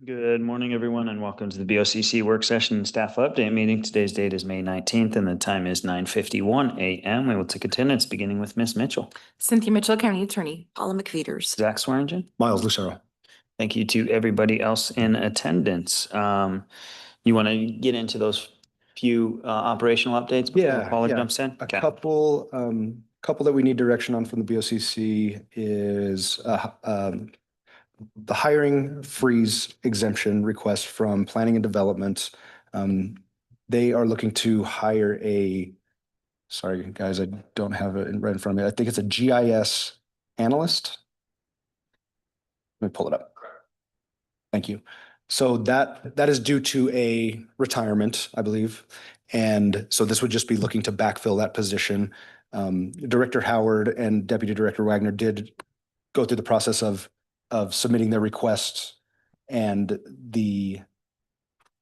Good morning, everyone, and welcome to the BOCC work session and staff update meeting. Today's date is May 19th, and the time is 9:51 a.m. We will take attendance, beginning with Ms. Mitchell. Cynthia Mitchell, County Attorney. Paula McFeeters. Zach Swearingen. Miles Lucero. Thank you to everybody else in attendance. You want to get into those few operational updates before Paula jumps in? A couple that we need direction on from the BOCC is the hiring freeze exemption request from planning and development. They are looking to hire sorry, guys, I don't have it right in front of me. I think it's a GIS analyst. Let me pull it up. Thank you. So that is due to a retirement, I believe. And so this would just be looking to backfill that position. Director Howard and Deputy Director Wagner did go through the process of submitting their requests, and the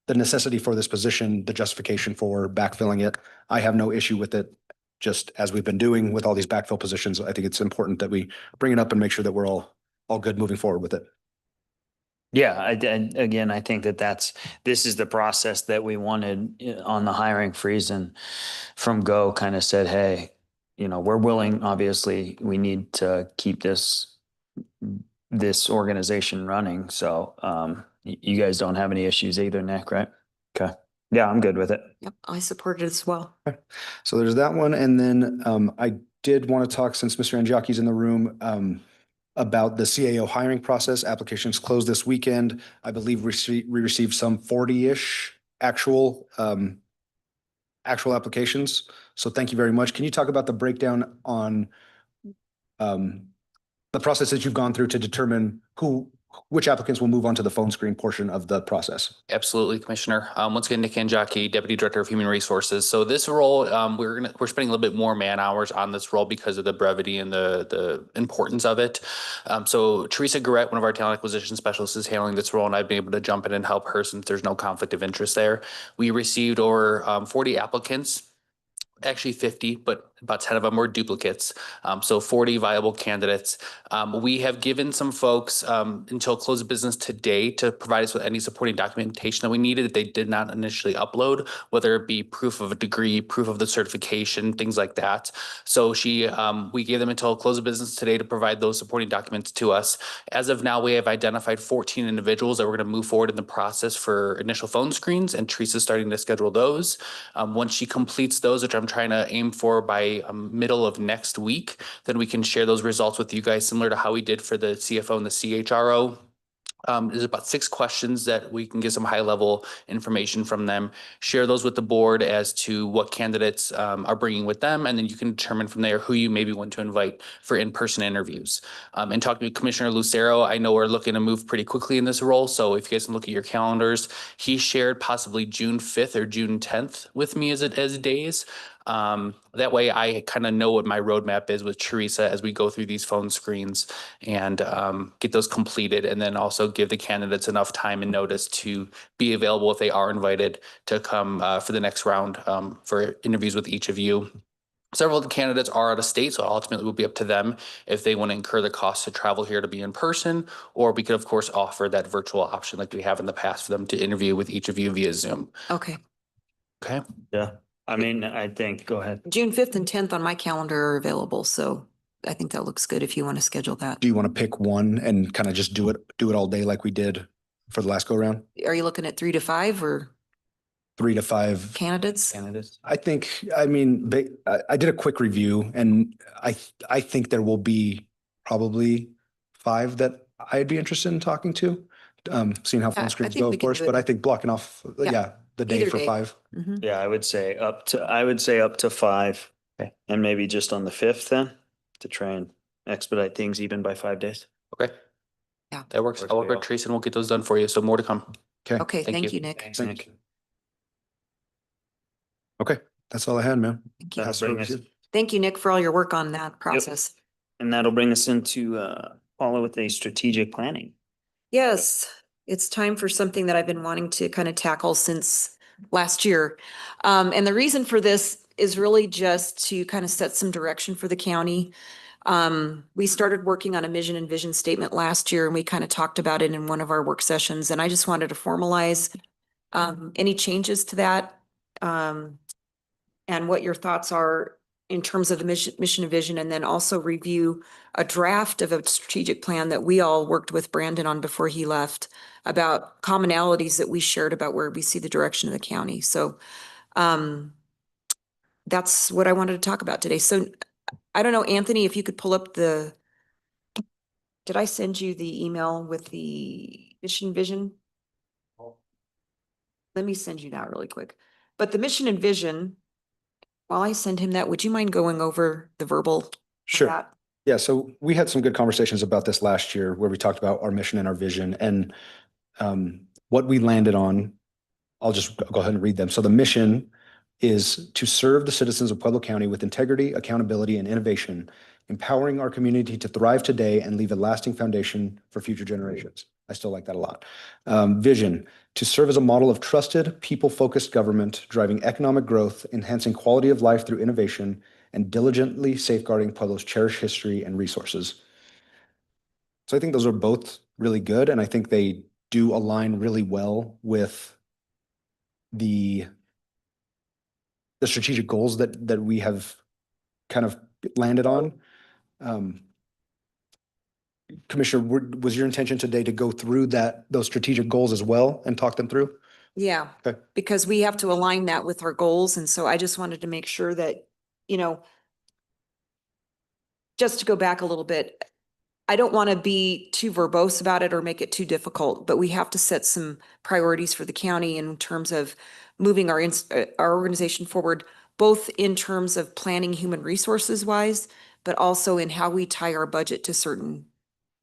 necessity for this position, the justification for backfilling it. I have no issue with it, just as we've been doing with all these backfill positions. I think it's important that we bring it up and make sure that we're all good moving forward with it. Yeah, again, I think this is the process that we wanted on the hiring freeze, and from Go kind of said, hey, we're willing, obviously, we need to keep this organization running. So you guys don't have any issues either, Nick, right? Okay. Yeah, I'm good with it. Yep, I support it as well. Okay. So there's that one. And then I did want to talk, since Mr. Angiaki's in the room, about the CAO hiring process. Applications closed this weekend. I believe we received some 40-ish actual applications. So thank you very much. Can you talk about the breakdown on the process that you've gone through to determine which applicants will move on to the phone screen portion of the process? Absolutely, Commissioner. Once again, Nick Angiaki, Deputy Director of Human Resources. So this role, we're spending a little bit more man hours on this role because of the brevity and the importance of it. So Teresa Garrett, one of our talent acquisition specialists, is handling this role, and I've been able to jump in and help her since there's no conflict of interest there. We received over 40 applicants. Actually 50, but about 10 of them were duplicates. So 40 viable candidates. We have given some folks until close of business today to provide us with any supporting documentation that we needed that they did not initially upload, whether it be proof of a degree, proof of the certification, things like that. So we gave them until close of business today to provide those supporting documents to us. As of now, we have identified 14 individuals that we're going to move forward in the process for initial phone screens, and Teresa's starting to schedule those. Once she completes those, which I'm trying to aim for by middle of next week, then we can share those results with you guys, similar to how we did for the CFO and the CHRO. There's about 6 questions that we can get some high level information from them, share those with the board as to what candidates are bringing with them, and then you can determine from there who you maybe want to invite for in-person interviews. And talking to Commissioner Lucero, I know we're looking to move pretty quickly in this role, so if you guys can look at your calendars, he shared possibly June 5th or June 10th with me as days. That way I kind of know what my roadmap is with Teresa as we go through these phone screens and get those completed, and then also give the candidates enough time and notice to be available if they are invited to come for the next round for interviews with each of you. Several of the candidates are out of state, so ultimately it will be up to them if they want to incur the cost to travel here to be in person, or we could of course offer that virtual option like we have in the past for them to interview with each of you via Zoom. Okay. Okay. Yeah. I mean, I think, go ahead. June 5th and 10th on my calendar are available, so I think that looks good if you want to schedule that. Do you want to pick one and kind of just do it all day like we did for the last go round? Are you looking at 3 to 5 or 3 to 5 candidates? I think, I mean, I did a quick review, and I think there will be probably 5 that I'd be interested in talking to, seeing how phone screens go, of course, but I think blocking off, the day Either for day. 5. Mhm. Yeah, I would say up to 5. Okay. And maybe just on the 5th then to try and expedite things even by 5 days. Okay. Yeah. That works. I'll work with Teresa and we'll get those done for you. So more to come. Okay, Thank thank you. you, Nick. Thanks, Thank Nick. you. Okay, that's all I had, man. Thank you. That'll bring us, Thank you, Nick, for all your work on that process. and that'll bring us into follow with a strategic planning. Yes, it's time for something that I've been wanting to kind of tackle since last year. And the reason for this is really just to kind of set some direction for the county. We started working on a mission and vision statement last year, and we kind of talked about it in one of our work sessions, and I just wanted to formalize any changes to that, and what your thoughts are in terms of the mission and vision, and then also review a draft of a strategic plan that we all worked with Brandon on before he left, about commonalities that we shared about where we see the direction of the county. So that's what I wanted to talk about today. So I don't know, Anthony, if you could pull up did I send you the email with the mission vision? Let me send you that really quick. But the mission and vision, while I send him that, would you mind going over the verbal? of Sure. that? Yeah, so we had some good conversations about this last year where we talked about our mission and our vision, and what we landed on. I'll just go ahead and read them. So the mission is to serve the citizens of Pueblo County with integrity, accountability, and innovation, empowering our community to thrive today and leave a lasting foundation for future generations. I still like that a lot. Vision, to serve as a model of trusted, people-focused government, driving economic growth, enhancing quality of life through innovation, and diligently safeguarding Pueblo's cherished history and resources. So I think those are both really good, and I think they do align really well with the strategic goals that we have kind of landed on. Commissioner, was your intention today to go through those strategic goals as well and talk them through? Yeah, Okay. because we have to align that with our goals. And so I just wanted to make sure that, just to go back a little bit, I don't want to be too verbose about it or make it too difficult, but we have to set some priorities for the county in terms of moving our organization forward, both in terms of planning human resources wise, but also in how we tie our budget to certain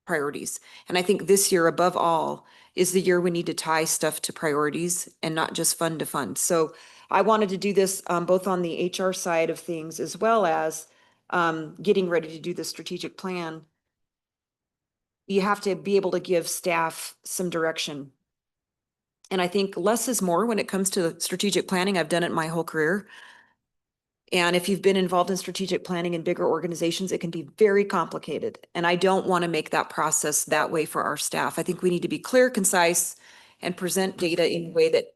priorities. And I think this year, above all, is the year we need to tie stuff to priorities and not just fund to fund. So I wanted to do this both on the HR side of things as well as getting ready to do the strategic plan. You have to be able to give staff some direction. And I think less is more when it comes to strategic planning. I've done it my whole career. And if you've been involved in strategic planning in bigger organizations, it can be very complicated. And I don't want to make that process that way for our staff. I think we need to be clear, concise, and present data in a way that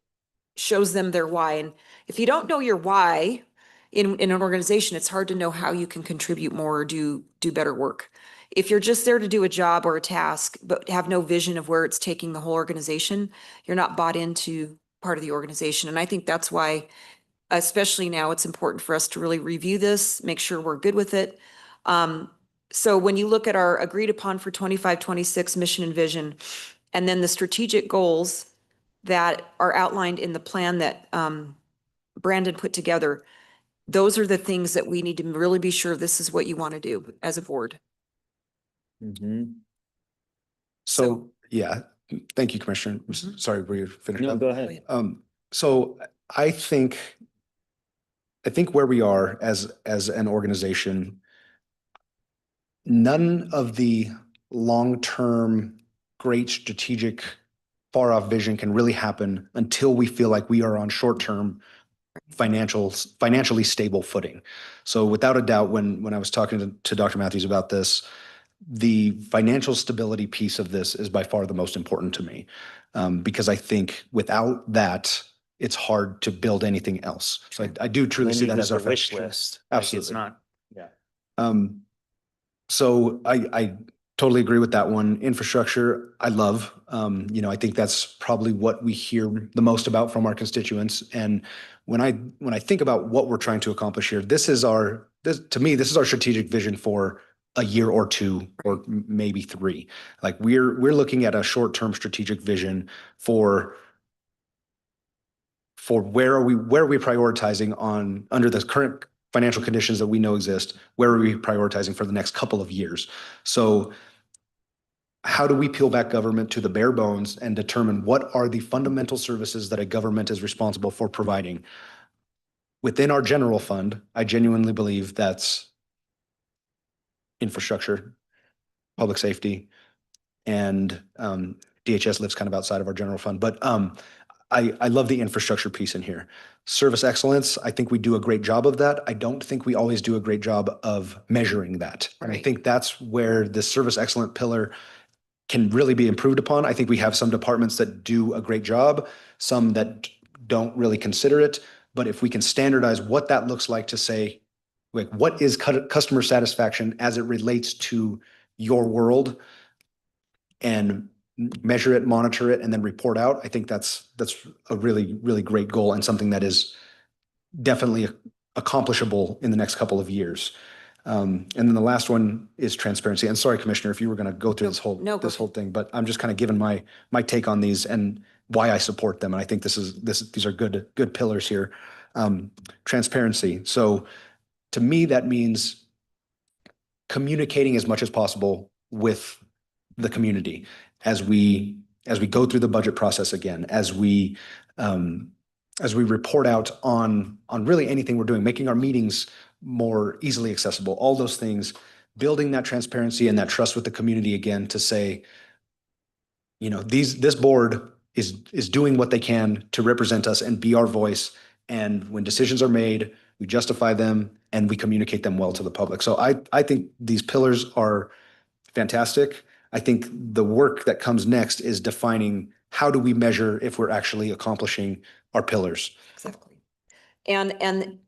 shows them their why. And if you don't know your why in an organization, it's hard to know how you can contribute more or do better work. If you're just there to do a job or a task, but have no vision of where it's taking the whole organization, you're not bought into part of the organization. And I think that's why, especially now, it's important for us to really review this, make sure we're good with it. So when you look at our agreed upon for 25-26 mission and vision, and then the strategic goals that are outlined in the plan that Brandon put together, those are the things that we need to really be sure this is what you want to do as a board. So, yeah, thank you, Commissioner. Sorry, were you finished No, up? go ahead. So I think where we are as an organization, none of the long-term great strategic far off vision can really happen until we feel like we are on short-term financially stable footing. So without a doubt, when I was talking to Dr. Matthews about this, the financial stability piece of this is by far the most important to me, because I think without that, it's hard to build anything else. So I do truly see that as our wish future. list. Like, it's Absolutely. not, yeah. So I totally agree with that one. Infrastructure, I love. I think that's probably what we hear the most about from our constituents. And when I think about what we're trying to accomplish here, this is our strategic vision for a year or two, or maybe three. Like we're looking at a short-term strategic vision for where are we prioritizing under the current financial conditions that we know exist, where are we prioritizing for the next couple of years? So how do we peel back government to the bare bones and determine what are the fundamental services that a government is responsible for providing? Within our general fund, I genuinely believe that's infrastructure, public safety, and DHS lives kind of outside of our general fund. But I love the infrastructure piece in here. Service excellence, I think we do a great job of that. I don't think we always do a great job of measuring that. And I Right. think that's where the service excellent pillar can really be improved upon. I think we have some departments that do a great job, some that don't really consider it. But if we can standardize what that looks like to say, like, what is customer satisfaction as it relates to your world, and measure it, monitor it, and then report out, I think that's a really, really great goal and something that is definitely accomplishable in the next couple of years. And then the last one is transparency. And sorry, Commissioner, if you were going to go through No, go this whole thing, but I'm just kind of giving my take on these and why I support them. And I think these are good pillars here. Transparency. So to me, that means communicating as much as possible with the community as we go through the budget process again, as we report out on really anything we're doing, making our meetings more easily accessible, all those things, building that transparency and that trust with the community again to say, this board is doing what they can to represent us and be our voice. And when decisions are made, we justify them and we communicate them well to the public. So I think these pillars are fantastic. I think the work that comes next is defining how do we measure if we're actually accomplishing our pillars. Exactly. And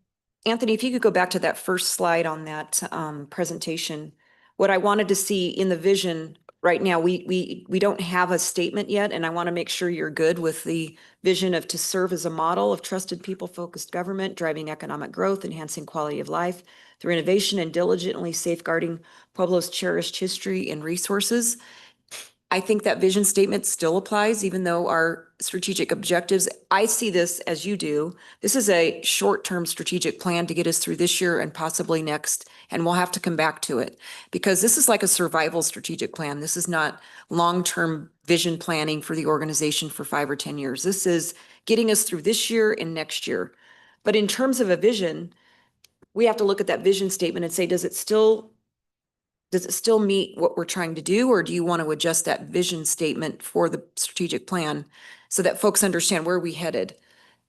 Anthony, if you could go back to that first slide on that presentation, what I wanted to see in the vision right now, we don't have a statement yet, and I want to make sure you're good with the vision of to serve as a model of trusted people-focused government, driving economic growth, enhancing quality of life through innovation and diligently safeguarding Pueblo's cherished history and resources. I think that vision statement still applies, even though our strategic objectives, I see this as you do. This is a short-term strategic plan to get us through this year and possibly next, and we'll have to come back to it because this is like a survival strategic plan. This is not long-term vision planning for the organization for 5 or 10 years. This is getting us through this year and next year. But in terms of a vision, we have to look at that vision statement and say, does it still meet what we're trying to do, or do you want to adjust that vision statement for the strategic plan so that folks understand where we headed?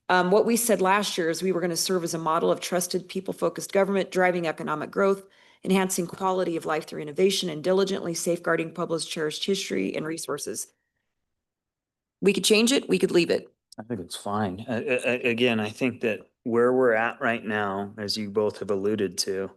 What we said last year is we were going to serve as a model of trusted, people-focused government, driving economic growth, enhancing quality of life through innovation, and diligently safeguarding Pueblo's cherished history and resources. We could change it, we could leave it. I think it's fine. Again, I think that where we're at right now, as you both have alluded to,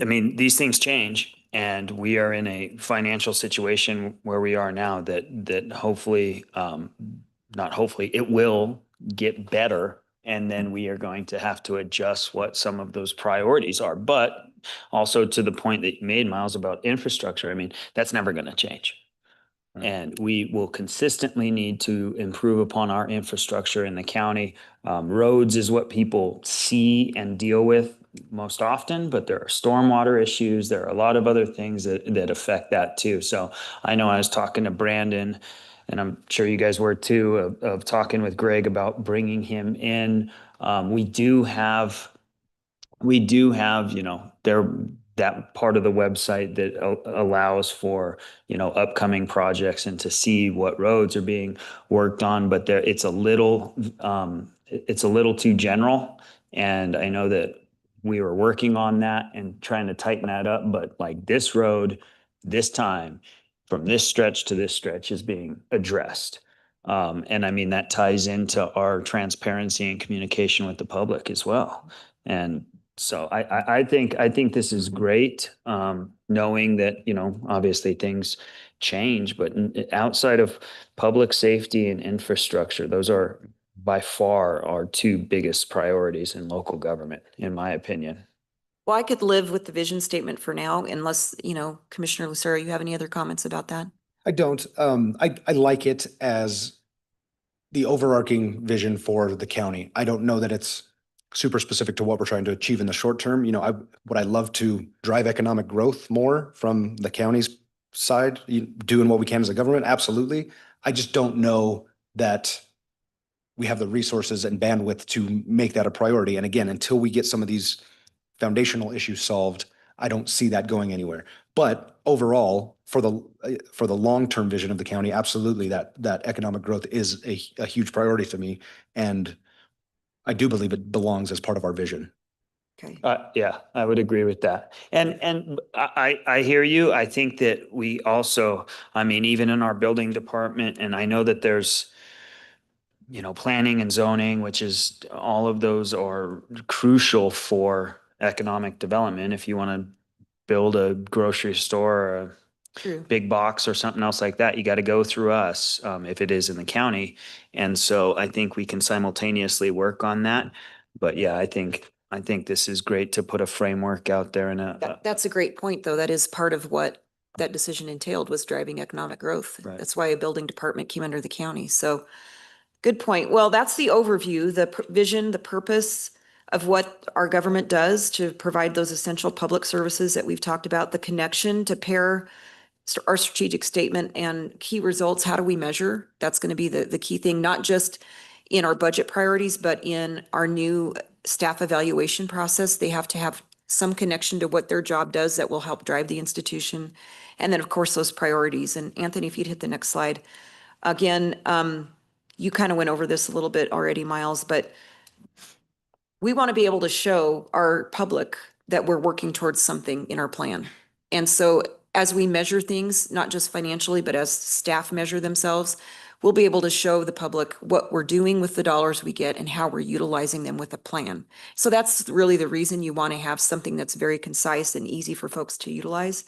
I mean, these things change, and we are in a financial situation where we are now that hopefully, not hopefully, it will get better. And then we are going to have to adjust what some of those priorities are. But also to the point that you made, Miles, about infrastructure, I mean, that's never going to change. And we will consistently need to improve upon our infrastructure in the county. Roads is what people see and deal with most often, but there are stormwater issues. There are a lot of other things that affect that too. So I know I was talking to Brandon, and I'm sure you guys were too, of talking with Greg about bringing him in. We do have, that part of the website that allows for, upcoming projects and to see what roads are being worked on, but it's a little too general. And I know that we were working on that and trying to tighten that up, but like this road, this time, from this stretch to this stretch is being addressed. And I mean, that ties into our transparency and communication with the public as well. And so I think this is great, knowing that, obviously things change, but outside of public safety and infrastructure, those are by far our two biggest priorities in local government, in my opinion. Well, I could live with the vision statement for now, unless, Commissioner Lucero, you have any other comments about that? I don't. I like it as the overarching vision for the county. I don't know that it's super specific to what we're trying to achieve in the short term. Would I love to drive economic growth more from the county's side, doing what we can as a government? Absolutely. I just don't know that we have the resources and bandwidth to make that a priority. And again, until we get some of these foundational issues solved, I don't see that going anywhere. But overall, for the long-term vision of the county, absolutely that economic growth is a huge priority to me. And I do believe it belongs as part of our vision. Okay. Yeah, I would agree with that. And I hear you. I think that we also, I mean, even in our building department, and I know that there's, planning and zoning, which is all of those are crucial for economic development. If you want to build a grocery store or a True. big box or something else like that, you got to go through us, if it is in the county. And so I think we can simultaneously work on that. But yeah, I think this is great to put a framework out there and That's a great point, though. That is part of what that decision entailed, was driving economic growth. Right. That's why a building department came under the county. So good point. Well, that's the overview, the vision, the purpose of what our government does to provide those essential public services that we've talked about, the connection to pair our strategic statement and key results. How do we measure? That's going to be the key thing, not just in our budget priorities, but in our new staff evaluation process. They have to have some connection to what their job does that will help drive the institution. And then, of course, those priorities. And Anthony, if you'd hit the next slide. Again, you kind of went over this a little bit already, Miles, but we want to be able to show our public that we're working towards something in our plan. And so as we measure things, not just financially, but as staff measure themselves, we'll be able to show the public what we're doing with the dollars we get and how we're utilizing them with a plan. So that's really the reason you want to have something that's very concise and easy for folks to utilize.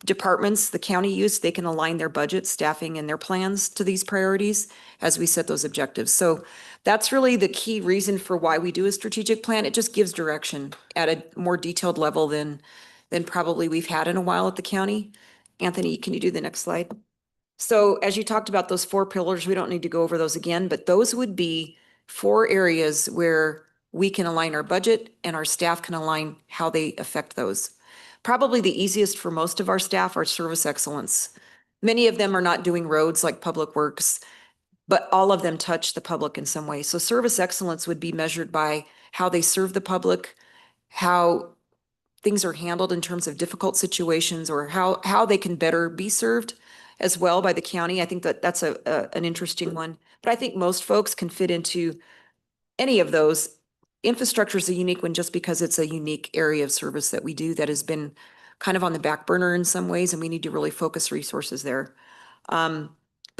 Departments, the county use, they can align their budget, staffing, and their plans to these priorities as we set those objectives. So that's really the key reason for why we do a strategic plan. It just gives direction at a more detailed level than probably we've had in a while at the county. Anthony, can you do the next slide? So as you talked about those 4 pillars, we don't need to go over those again, but those would be 4 areas where we can align our budget and our staff can align how they affect those. Probably the easiest for most of our staff are service excellence. Many of them are not doing roads like Public Works, but all of them touch the public in some way. So service excellence would be measured by how they serve the public, how things are handled in terms of difficult situations, or how they can better be served as well by the county. I think that that's an interesting one. But I think most folks can fit into any of those. Infrastructure is a unique one just because it's a unique area of service that we do that has been kind of on the back burner in some ways, and we need to really focus resources there. But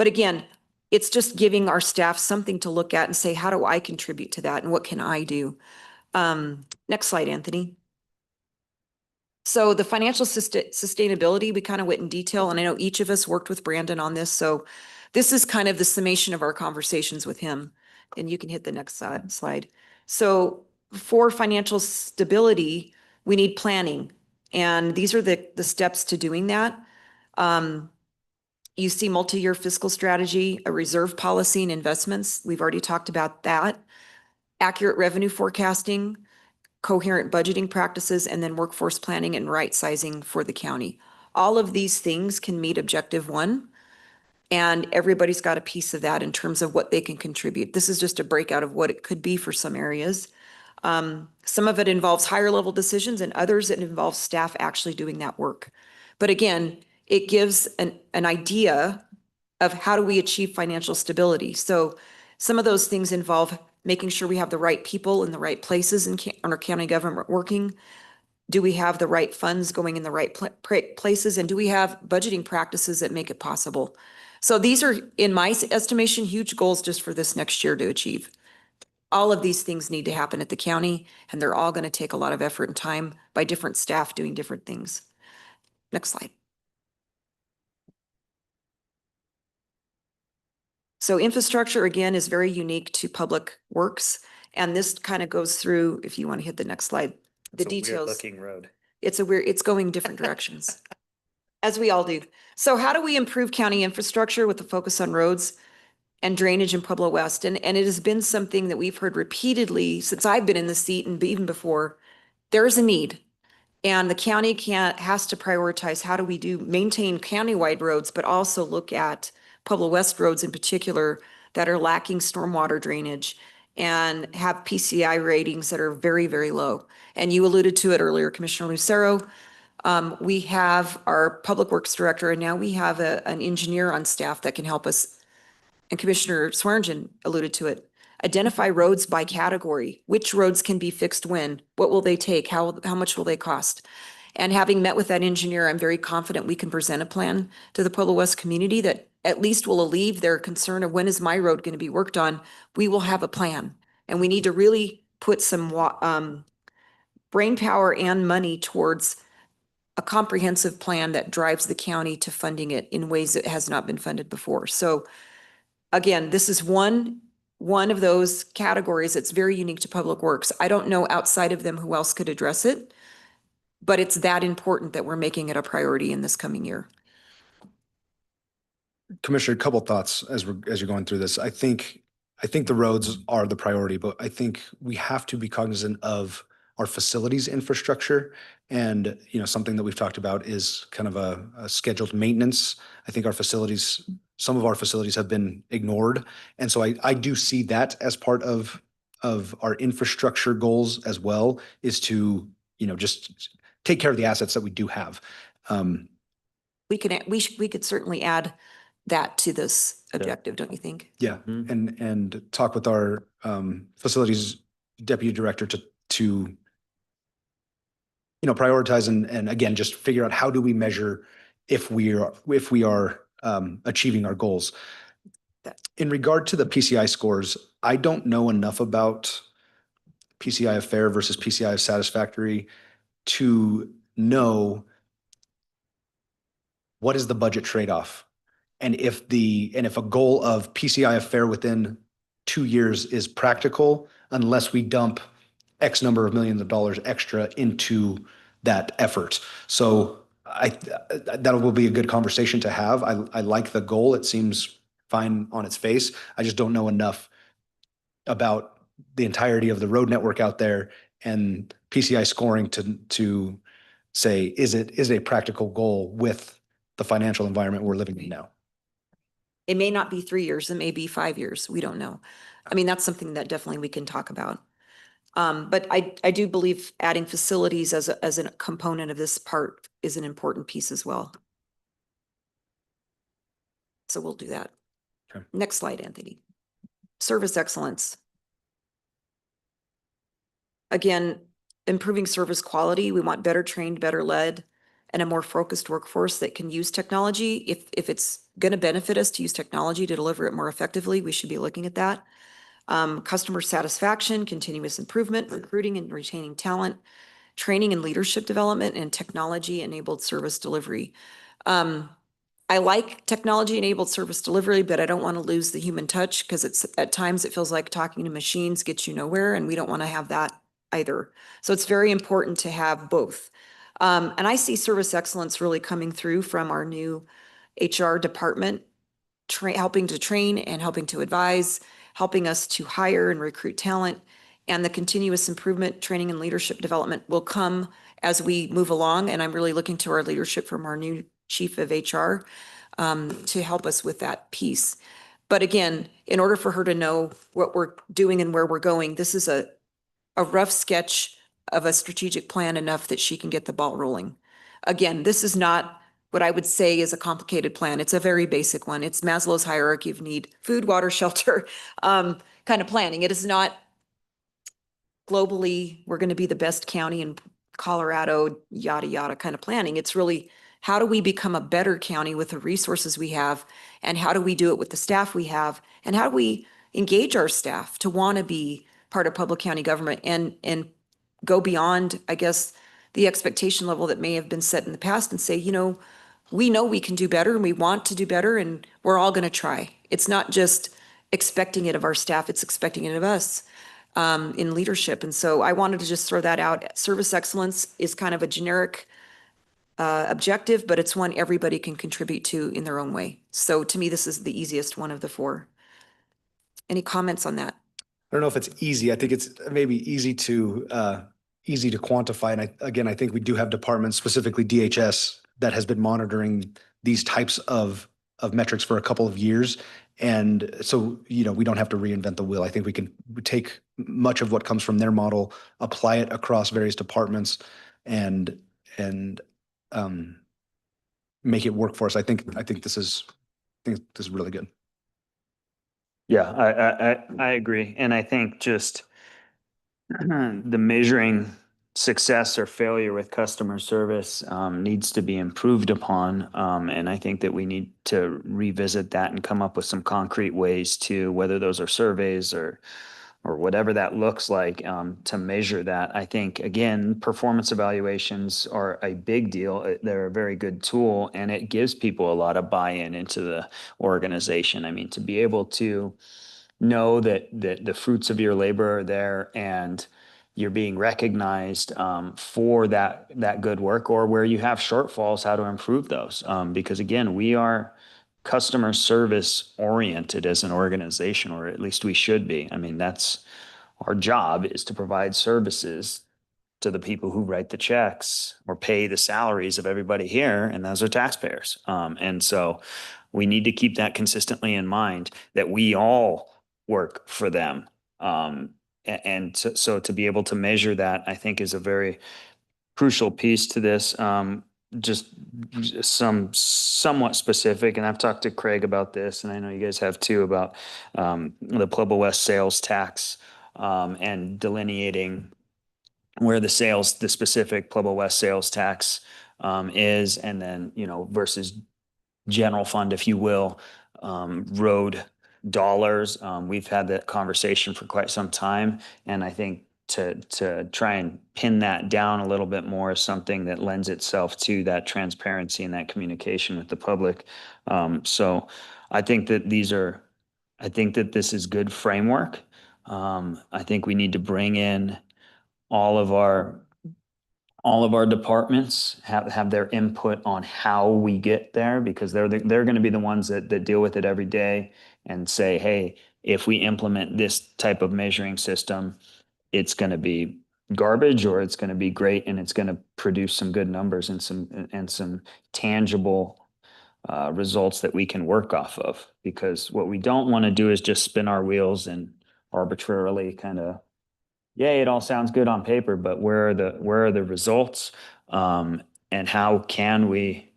again, it's just giving our staff something to look at and say, how do I contribute to that and what can I do? Next slide, Anthony. So the financial sustainability, we kind of went in detail, and I know each of us worked with Brandon on this. So this is kind of the summation of our conversations with him. And you can hit the next slide. So for financial stability, we need planning. And these are the steps to doing that. You see multi-year fiscal strategy, a reserve policy and investments. We've already talked about that. Accurate revenue forecasting, coherent budgeting practices, and then workforce planning and right sizing for the county. All of these things can meet objective 1. And everybody's got a piece of that in terms of what they can contribute. This is just a breakout of what it could be for some areas. Some of it involves higher level decisions, and others it involves staff actually doing that work. But again, it gives an idea of how do we achieve financial stability. So some of those things involve making sure we have the right people in the right places in our county government working. Do we have the right funds going in the right places? And do we have budgeting practices that make it possible? So these are, in my estimation, huge goals just for this next year to achieve. All of these things need to happen at the county, and they're all going to take a lot of effort and time by different staff doing different things. Next slide. So infrastructure, again, is very unique to Public Works. And this kind of goes through, if you want to hit the next slide, the details. Looking road. It's going different directions, as we all do. So how do we improve county infrastructure with the focus on roads and drainage in Pueblo West? And it has been something that we've heard repeatedly since I've been in the seat and even before. There's a need. And the county has to prioritize how do we maintain countywide roads, but also look at Pueblo West roads in particular that are lacking stormwater drainage and have PCI ratings that are very, very low. And you alluded to it earlier, Commissioner Lucero. We have our Public Works Director, and now we have an engineer on staff that can help us. And Commissioner Swearengin alluded to it. Identify roads by category. Which roads can be fixed when? What will they take? How much will they cost? And having met with that engineer, I'm very confident we can present a plan to the Pueblo West community that at least will alleviate their concern of when is my road going to be worked on. We will have a plan. And we need to really put some brain power and money towards a comprehensive plan that drives the county to funding it in ways that has not been funded before. So again, this is one of those categories that's very unique to Public Works. I don't know outside of them who else could address it, but it's that important that we're making it a priority in this coming year. Commissioner, a couple thoughts as you're going through this. I think the roads are the priority, but I think we have to be cognizant of our facilities infrastructure. And, something that we've talked about is kind of a scheduled maintenance. I think some of our facilities have been ignored. And so I do see that as part of our infrastructure goals as well, is to, just take care of the assets that we do have. We could certainly add that to this objective, don't you think? Yeah, and talk with our facilities deputy director to prioritize and again, just figure out how do we measure if we are achieving our goals. In regard to the PCI scores, I don't know enough about PCI of fair versus PCI of satisfactory to know what is the budget trade-off. And if a goal of PCI of fair within 2 years is practical, unless we dump X number of millions of dollars extra into that effort. So that will be a good conversation to have. I like the goal. It seems fine on its face. I just don't know enough about the entirety of the road network out there and PCI scoring to say, is it a practical goal with the financial environment we're living in now? It may not be 3 years, it may be 5 years. We don't know. I mean, that's something that definitely we can talk about. But I do believe adding facilities as a component of this part is an important piece as well. So we'll do that. Okay. Next slide, Anthony. Service excellence. Again, improving service quality. We want better trained, better led, and a more focused workforce that can use technology. If it's going to benefit us to use technology to deliver it more effectively, we should be looking at that. Customer satisfaction, continuous improvement, recruiting and retaining talent, training and leadership development, and technology-enabled service delivery. I like technology-enabled service delivery, but I don't want to lose the human touch because at times it feels like talking to machines gets you nowhere, and we don't want to have that either. So it's very important to have both. And I see service excellence really coming through from our new HR department, helping to train and helping to advise, helping us to hire and recruit talent. And the continuous improvement, training and leadership development will come as we move along. And I'm really looking to our leadership from our new chief of HR to help us with that piece. But again, in order for her to know what we're doing and where we're going, this is a rough sketch of a strategic plan enough that she can get the ball rolling. Again, this is not what I would say is a complicated plan. It's a very basic one. It's Maslow's hierarchy of need, food, water, shelter, kind of planning. It is not globally, we're going to be the best county in Colorado, yada, yada kind of planning. It's really, how do we become a better county with the resources we have? And how do we do it with the staff we have? And how do we engage our staff to want to be part of public county government and go beyond, I guess, the expectation level that may have been set in the past and say, we know we can do better and we want to do better and we're all going to try. It's not just expecting it of our staff, it's expecting it of us in leadership. And so I wanted to just throw that out. Service excellence is kind of a generic objective, but it's one everybody can contribute to in their own way. So to me, this is the easiest one of the four. Any comments on that? I don't know if it's easy. I think it's maybe easy to quantify. And I think we do have departments, specifically DHS, that has been monitoring these types of metrics for a couple of years. And so, we don't have to reinvent the wheel. I think we can take much of what comes from their model, apply it across various departments, and make it work for us. I think this is really good. Yeah, I agree. And I think just the measuring success or failure with customer service needs to be improved upon. And I think that we need to revisit that and come up with some concrete ways to, whether those are surveys or whatever that looks like, to measure that. I think, again, performance evaluations are a big deal. They're a very good tool, and it gives people a lot of buy-in into the organization. I mean, to be able to know that the fruits of your labor are there and you're being recognized for that good work, or where you have shortfalls, how to improve those. Because again, we are customer service oriented as an organization, or at least we should be. I mean, that's our job, is to provide services to the people who write the checks or pay the salaries of everybody here, and those are taxpayers. And so we need to keep that consistently in mind, that we all work for them. And so to be able to measure that, I think, is a very crucial piece to this. Just some somewhat specific, and I've talked to Craig about this, and I know you guys have too, about the Pueblo West sales tax, and delineating where the specific Pueblo West sales tax is, and then, versus general fund, if you will, road dollars. We've had that conversation for quite some time, and I think to try and pin that down a little bit more is something that lends itself to that transparency and that communication with the public. So I think that I think that this is good framework. I think we need to bring in all of our departments, have their input on how we get there, because they're going to be the ones that deal with it every day and say, hey, if we implement this type of measuring system, it's going to be garbage, or it's going to be great, and it's going to produce some good numbers and some tangible results that we can work off of. Because what we don't want to do is just spin our wheels and arbitrarily kind of, yay, it all sounds good on paper, but where are the results? And how can we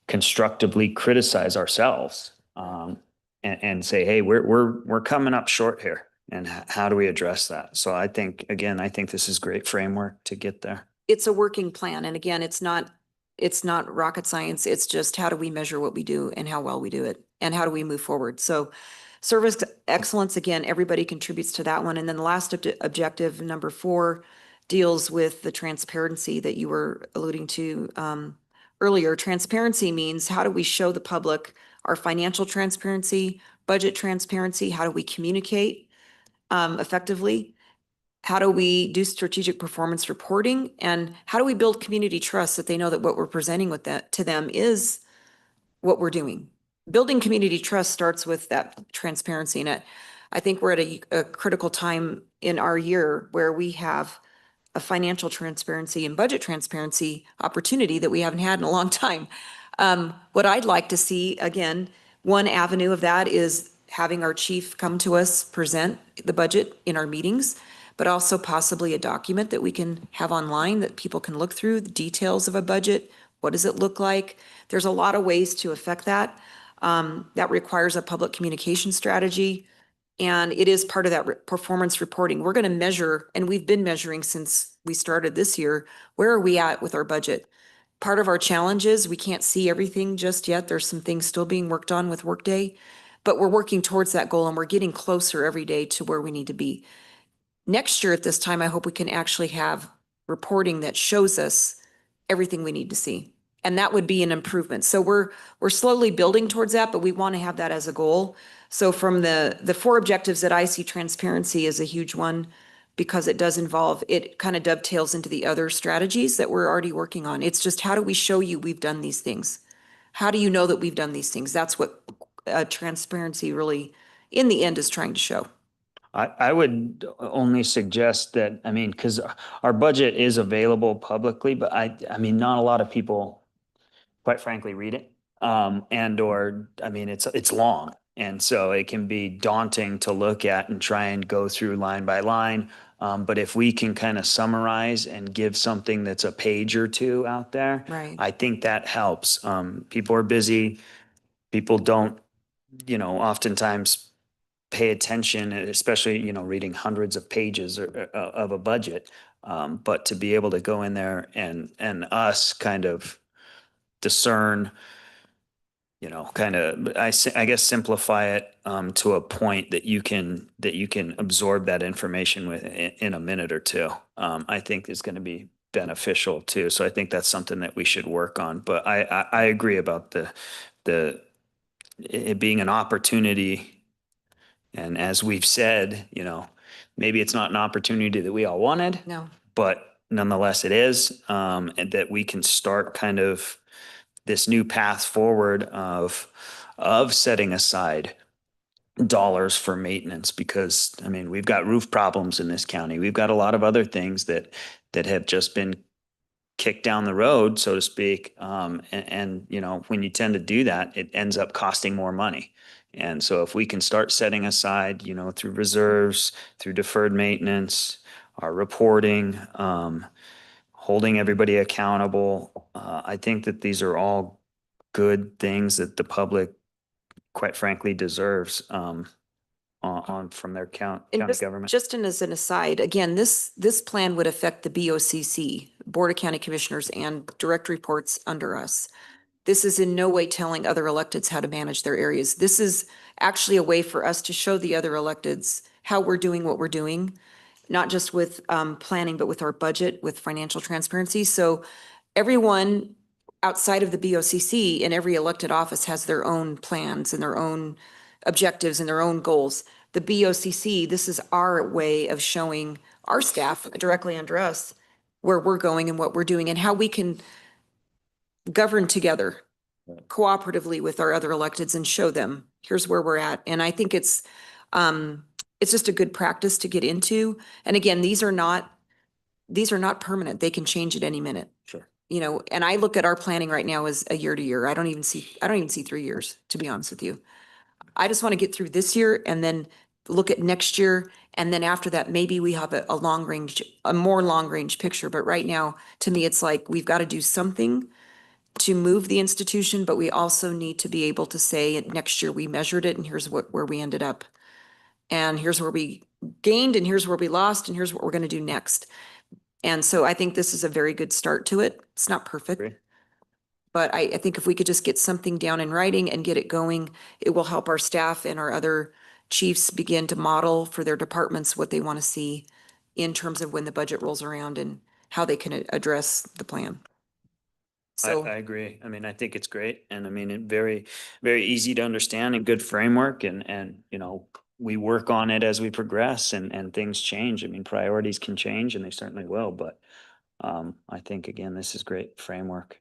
constructively criticize ourselves, and say, hey, we're coming up short here, and how do we address that? So I think, again, I think this is great framework to get there. It's a working plan. And again, it's not rocket science. It's just, how do we measure what we do and how well we do it? And how do we move forward? So service excellence, again, everybody contributes to that one. And then the last objective, number 4, deals with the transparency that you were alluding to earlier. Transparency means, how do we show the public our financial transparency, budget transparency? How do we communicate effectively? How do we do strategic performance reporting? And how do we build community trust, that they know that what we're presenting with that to them is what we're doing? Building community trust starts with that transparency. And I think we're at a critical time in our year where we have a financial transparency and budget transparency opportunity that we haven't had in a long time. What I'd like to see, again, one avenue of that is having our chief come to us, present the budget in our meetings, but also possibly a document that we can have online that people can look through, the details of a budget. What does it look like? There's a lot of ways to affect that. That requires a public communication strategy. And it is part of that performance reporting. We're going to measure, and we've been measuring since we started this year, where are we at with our budget? Part of our challenge is we can't see everything just yet. There's some things still being worked on with Workday, but we're working towards that goal, and we're getting closer every day to where we need to be. Next year at this time, I hope we can actually have reporting that shows us everything we need to see. And that would be an improvement. So we're slowly building towards that, but we want to have that as a goal. So from the 4 objectives that I see, transparency is a huge one, because it does involve, it kind of dovetails into the other strategies that we're already working on. It's just, how do we show you we've done these things? How do you know that we've done these things? That's what transparency really, in the end, is trying to show. I would only suggest that, I mean, because our budget is available publicly, but I mean, not a lot of people, quite frankly, read it. I mean, it's long. And so it can be daunting to look at and try and go through line by line. But if we can kind of summarize and give something that's a page or two out there, Right. I think that helps. People are busy. People don't, oftentimes pay attention, especially, reading hundreds of pages of a budget. But to be able to go in there and us kind of discern, I guess simplify it to a point that you can absorb that information in a minute or two. I think is going to be beneficial too. So I think that's something that we should work on. But I agree about the it being an opportunity. And as we've said, maybe it's not an opportunity that we all wanted, No. but nonetheless it is, and that we can start kind of this new path forward of setting aside dollars for maintenance because I mean we've got roof problems in this county. We've got a lot of other things that have just been kicked down the road, so to speak. And when you tend to do that, it ends up costing more money. And so if we can start setting aside, through reserves, through deferred maintenance, our reporting, holding everybody accountable, I think that these are all good things that the public, quite frankly, deserves on from their And county government. just as an aside, again, this plan would affect the BOCC, Board of County Commissioners, and direct reports under us. This is in no way telling other electeds how to manage their areas. This is actually a way for us to show the other electeds how we're doing what we're doing, not just with planning, but with our budget, with financial transparency. So everyone outside of the BOCC in every elected office has their own plans and their own objectives and their own goals. The BOCC, this is our way of showing our staff directly under us where we're going and what we're doing and how we can govern together cooperatively with our other electeds and show them, here's where we're at. And I think it's just a good practice to get into. And again, these are not permanent. They can change at any minute. Sure. And I look at our planning right now as a year to year. I don't even see 3 years, to be honest with you. I just want to get through this year and then look at next year. And then after that, maybe we have a more long range picture. But right now, to me, it's like we've got to do something to move the institution, but we also need to be able to say next year we measured it and here's where we ended up. And here's where we gained and here's where we lost and here's what we're going to do next. And so I think this is a very good start to it. It's not perfect. Agree. But I think if we could just get something down in writing and get it going, it will help our staff and our other chiefs begin to model for their departments what they want to see in terms of when the budget rolls around and how they can address the plan. So, I agree. I mean, I think it's great. And I mean, it very, very easy to understand and good framework. And, we work on it as we progress and things change. I mean, priorities can change and they certainly will, but I think again, this is great framework.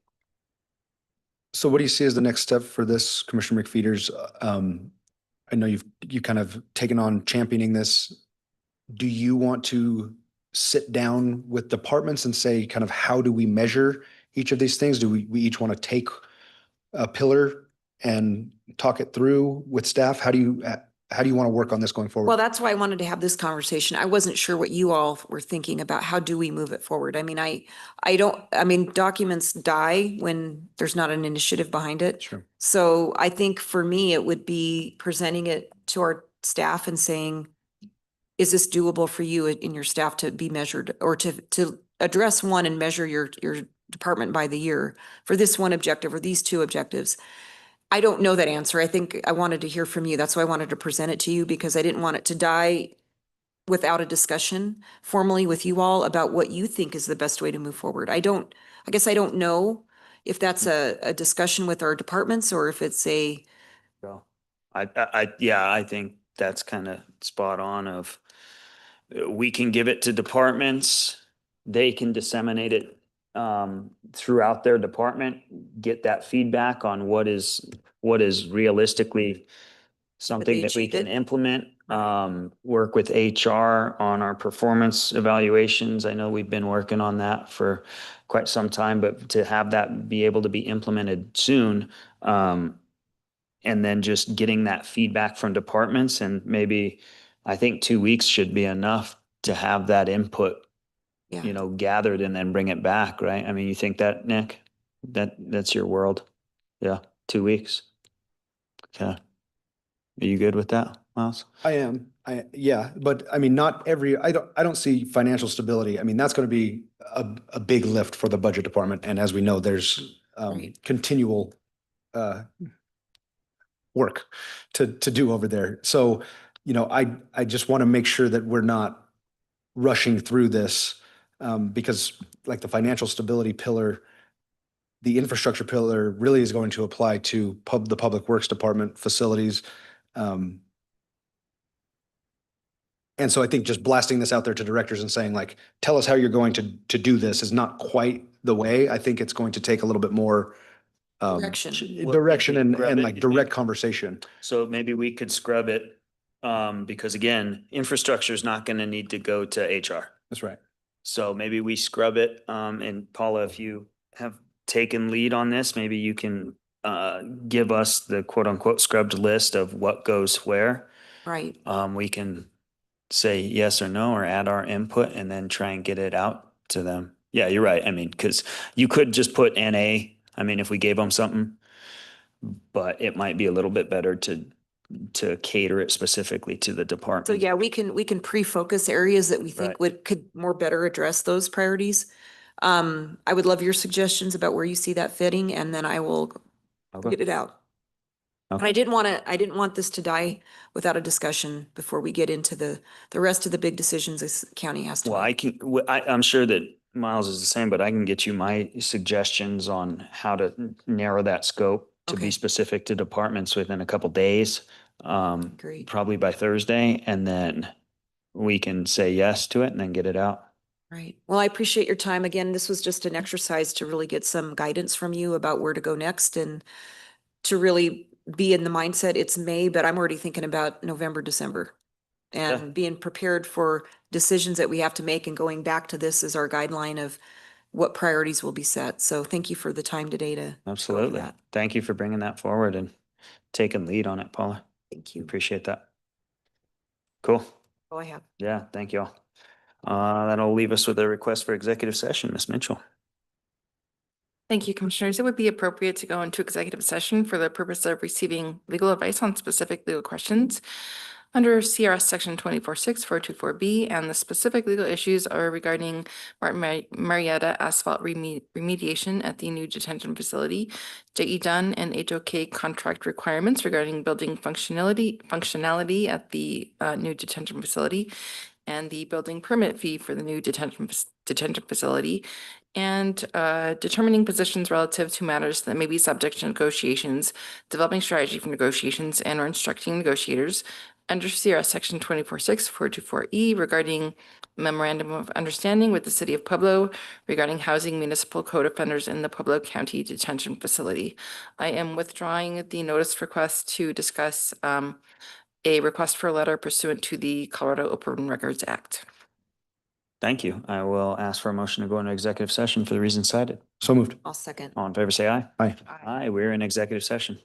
So what do you see as the next step for this, Commissioner McFeeters? I know you kind of taken on championing this. Do you want to sit down with departments and say, kind of, how do we measure each of these things? Do we each want to take a pillar and talk it through with staff? How do you want to work on this going forward? well, that's why I wanted to have this conversation. I wasn't sure what you all were thinking about. How do we move it forward? I mean, I mean, documents die when there's not an initiative behind it. Sure. So I think for me, it would be presenting it to our staff and saying, is this doable for you in your staff to be measured or to address one and measure your department by the year for this one objective or these two objectives? I don't know that answer. I think I wanted to hear from you. That's why I wanted to present it to you because I didn't want it to die without a discussion formally with you all about what you think is the best way to move forward. I guess I don't know if that's a discussion with our departments or if it's So I think that's kind of spot on of we can give it to departments. They can disseminate it throughout their department, get that feedback on what is realistically something that we can achieved it. implement. Work with HR on our performance evaluations. I know we've been working on that for quite some time, but to have that be able to be implemented soon, and then just getting that feedback from departments, and maybe I think 2 weeks should be enough to have that input, Yeah. you know, gathered and then bring it back, right? I mean, you think that, Nick? That's your world? Yeah, 2 weeks. Okay. Are you good with that, Miles? I am. Yeah, but I mean, not every, I don't see financial stability. I mean, that's going to be a big lift for the budget department. And as we know, there's Right. continual work to do over there. So, you know, I just want to make sure that we're not rushing through this because like the financial stability pillar, the infrastructure pillar really is going to apply to the Public Works Department facilities. And so I think just blasting this out there to directors and saying like, tell us how you're going to do this is not quite the way. I think it's going to take a little bit more Direction. direction and Grab it, like you direct think? conversation. So maybe we could scrub it, because again, infrastructure is not gonna need to go to HR. That's right. So maybe we scrub it, and Paula, if you have taken lead on this, maybe you can give us the quote unquote scrubbed list of what goes where. Right. We can say yes or no or add our input and then try and get it out to them. Yeah, you're right. I mean, because you could just put NA. I mean, if we gave them something, but it might be a little bit better to cater it specifically to the department. So yeah, we can pre-focus areas that we think Right. could more better address those priorities. I would love your suggestions about where you see that fitting, and then I will Okay. get it out. But Okay. I didn't want this to die without a discussion before we get into the rest of the big decisions this county has to Well, I make. can, I'm sure that Miles is the same, but I can get you my suggestions on how to narrow that scope to be Okay. specific to departments within a couple days. Great. Probably by Thursday, and then we can say yes to it and then get it out. Right. Well, I appreciate your time. Again, this was just an exercise to really get some guidance from you about where to go next and to really be in the mindset. It's May, but I'm already thinking about November, December. Yeah. And being prepared for decisions that we have to make and going back to this as our guideline of what priorities will be set. So thank you for the time today to go over Absolutely. that. Thank you for bringing that forward and taking lead on it, Paula. Thank you. Appreciate that. Cool. All I have. Yeah, thank you all. That'll leave us with a request for executive session, Ms. Mitchell. Thank you, Commissioners. It would be appropriate to go into executive session for the purpose of receiving legal advice on specific legal questions under CRS Section 246424B, and the specific legal issues are regarding Martin Marietta asphalt remediation at the new detention facility, J.E. Dunn and HOK contract requirements regarding building functionality at the new detention facility, and the building permit fee for the new detention facility, and determining positions relative to matters that may be subject to negotiations, developing strategy for negotiations, and or instructing negotiators under CRS Section 246424E regarding memorandum of understanding with the City of Pueblo regarding housing municipal code offenders in the Pueblo County Detention Facility. I am withdrawing the notice request to discuss a request for a letter pursuant to the Colorado Open Records Act. Thank you. I will ask for a motion to go into executive session for the reasons cited. So moved. I'll second. All in favor, say aye. Aye. Aye, we're in executive session.